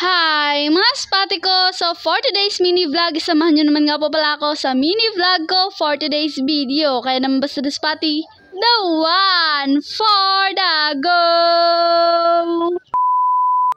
Hi mga spati ko! So for today's mini vlog, samahan nyo naman nga po pala ako sa mini vlog ko for today's video. Kaya naman basta spati, the one for the go!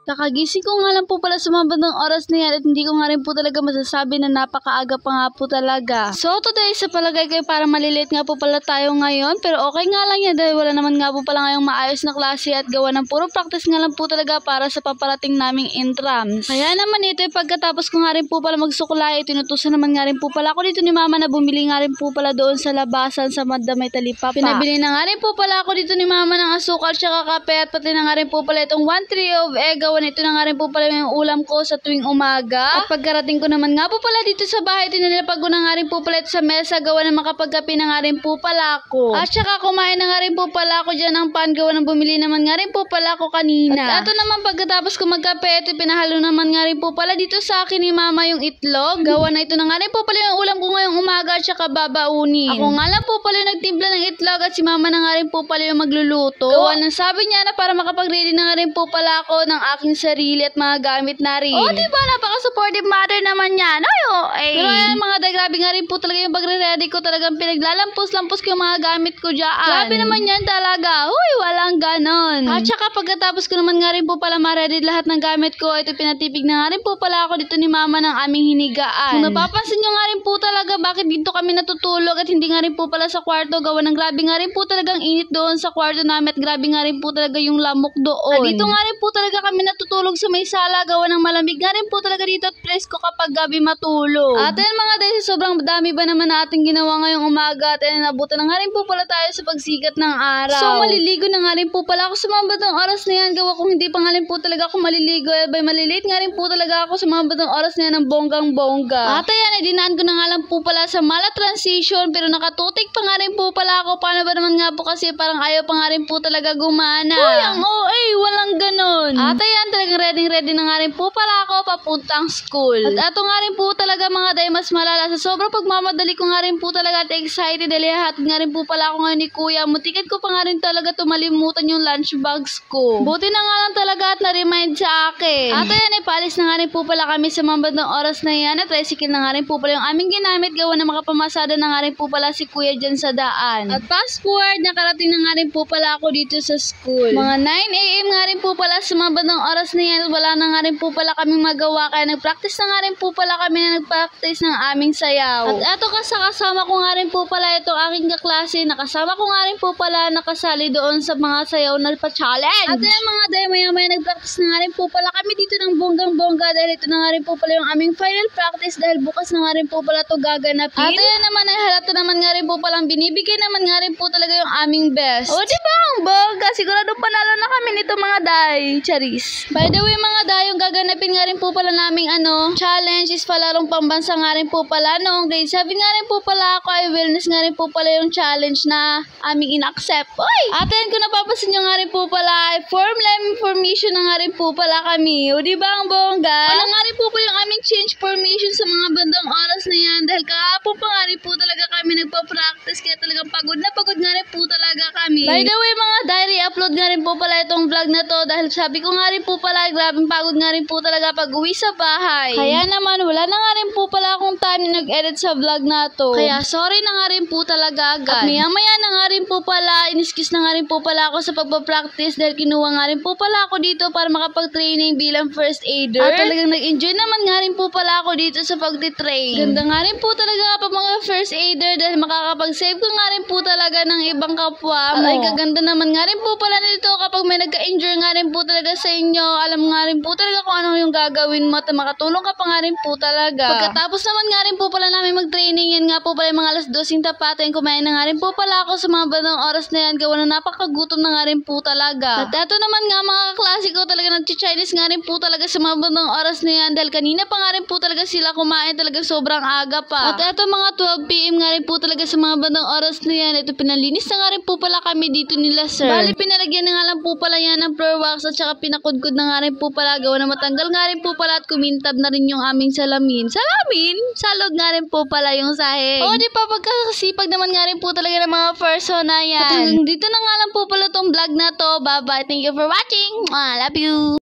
Kakagising ko nga lang po pala sa mga bandang oras na yan at hindi ko nga rin po talaga masasabi na napakaaga pa nga po talaga. So today sa palagay kayo para malilate nga po pala tayo ngayon, pero okay nga lang yan dahil wala naman nga po pala ngayong maayos na klase at gawa ng puro practice nga lang po talaga para sa paparating naming intrams. Kaya naman ito pagkatapos ko nga rin po pala magsukulay, tinutusan naman nga rin po pala ako dito ni mama na bumili nga rin po pala doon sa labasan sa Madamay Talipapa. Pinabili na nga rin po pala ako dito ni mama ng asukal tsaka kape at pati na nga rin po pala itong 1 tray of egg. Ito na nga rin po pala yung ulam ko sa tuwing umaga. At pagkarating ko naman nga po pala dito sa bahay, tinilapag ko na nga rin po pala ito sa mesa, gawa na makapagkape na nga rin po pala ako. At saka kumain na nga rin po pala ako dyan ng pan, gawa ng bumili naman nga rin po pala ako kanina. At ito naman pagkatapos ko magkape, ito pinahalo naman nga rin po pala dito sa akin ni mama yung itlog. Gawa na ito na nga rin po pala yung ulam ko ngayong umaga at saka babaunin. Ako nga lang po pala yung nagtimpla ng itlog at si mama na nga rin po pala yung magluluto. Gawa ng sabi niya na para makapag-ready na nga rin po pala ako ng aking sarili at mga gamit na rin. Oh, diba? Napaka-supportive mother naman yan. Ay. Pero ayan mga day, grabe nga rin po talaga yung pagre-ready ko. Talagang pinaglalampos-lampos ko yung mga gamit ko dyan. Grabe naman yan talaga. Uy, walang ganon. At saka pagkatapos ko naman nga rin po pala ma-ready lahat ng gamit ko, ito pinatipig na nga rin po pala ako dito ni mama ng aming hinigaan. Kung napapansin nyo nga rin po talaga bakit dito kami natutulog at hindi nga rin po pala sa kwarto, gawa ng grabe nga rin po talagang init doon sa kwarto namin at grabe nga rin po talaga yung lamok doon. At dito nga rin po talaga kami natutulog sa may sala, gawa ng malamig nga rin po talaga dito at presko kapag gabi matulog. At ayun mga day, sobrang dami ba naman na ating ginawa ngayong umaga at ayun, nabutan na nga rin po pala tayo sa pagsikat ng araw. So maliligo na nga rin po pala ako sa mga batang oras na yan, gawa kung hindi pa nga rin po talaga ako maliligo, by malilate nga rin po talaga ako sa mga batang oras na yan ng bonggang-bongga. At ayan, dinaan ko na nga lang po pala sa mala transition pero nakatutik pa nga rin po pala ako. Paano ba naman nga po kasi parang ayaw pa nga rin po talaga gumana. Uy, ang OA, walang ganon. At ayan, talagang ready na nga rin po pala ako papuntang school. At ato nga rin po talaga mga day, mas malala sa sobrang pagmamadali ko nga rin po talaga at excited dahil hatid nga rin po pala ako ngayon ni kuya. Mutikat ko pa nga rin talaga tumalimutan yung lunch bags ko. Buti na nga lang talaga at na-remind sa akin. At ayan, palis na nga rin po pala kami sa mga bandang oras na yan at tricycle na nga rin po pala yung aming ginamit, gawa na makapamasada na nga rin po pala si kuya dyan sa daan. At fast forward, nakarating na nga rin po pala ako dito sa school. Mga 9 AM nga rin po pala sa mga bandang oras na yan at wala na nga rin po pala kaming magawa kaya nagpractice na nga rin po pala kami na nagpractice ng aming sayaw. At eto kasama ko nga rin po pala itong aking kaklase, nakasama ko nga rin po pala nakasali doon sa mga sayaw na pa-challenge. At yan mga day, maya nagpractice na nga rin po pala kami dito ng bonggang-bongga dahil ito na nga rin po pala yung aming final practice dahil bukas na nga rin po pala ito gaganapin. At yan naman ay halata naman nga rin po palang binibigay naman nga rin po talaga yung aming best. O diba ang bongga? Sigurado panalo na kami nito mga day. Charis. By the way mga day, yung gaganapin nga rin po pala naming challenge is palarong pambansa nga rin po pala noong grade 7 nga rin po pala ako ay wellness nga rin po pala yung challenge na aming in-accept. Oy! At yan kung napapasin nyo nga rin po pala ay form lemon formation na nga rin po pala kami. O diba ang bongga? Wala nga rin po yung aming change formation sa mga bandang oras na yan dahil kahapon pa nga rin po talaga kami nagpa-practice kaya talagang pagod nga rin po talaga kami. By the way mga diary, upload nga rin po pala itong vlog na to dahil sabi ko nga rin po pala grabing pagod nga rin po talaga pag uwi sa bahay. Kaya naman wala na nga rin po pala akong time na nag-edit sa vlog na to. Kaya sorry na nga rin po talaga agad. At maya na nga rin po pala, iniskis na nga rin po pala ako sa pagpa-practice dahil kinuha nga rin po pala ako dito para makapag-training bilang first aider. At talagang nag-enjoy naman nga rin po pala ako dito sa pagtitrain. Ganda nga rin po talaga kapag mga first aider dahil makakapag-save ko nga rin po talaga ng ibang kapwa mo. Ay kaganda naman nga rin po pala nito kapag may nagka-injure nga rin po talaga sa inyo. Alam nga rin po talaga kung ano yung gagawin mo at makatulong ka pa nga rin po talaga. Pagkatapos naman nga rin po pala namin mag-training, yan nga po pala yung mga alas 12 tapatin, kumain na nga rin po pala ako sa mga bandang oras na yan, gawa na napakagutom na nga rin po talaga. At eto naman nga mga kaklase ko talaga nag-Chinese nga rin po talaga sa mga bandang oras na yan dahil kanina pa nga rin po talaga sila kumain talaga sobrang aga pa. At eto mga 12 PM nga rin po talaga sa mga bandang oras na yan, ito pinalinis na nga rin po pala kami dito nila sir. Bali pinalagyan na nga lang po pala yan ng floor wax at saka pinakudkod na nga rin po pala, gawa na matanggal nga rin po pala at kumintab na rin yung aming salamin. Salamin? Salog nga rin po pala yung sahig. O di pa pagkakasipag naman nga rin po talaga ng mga person na yan. At dito na nga lang po pala tong vlog na to. Bye bye. Thank you for watching. Love you.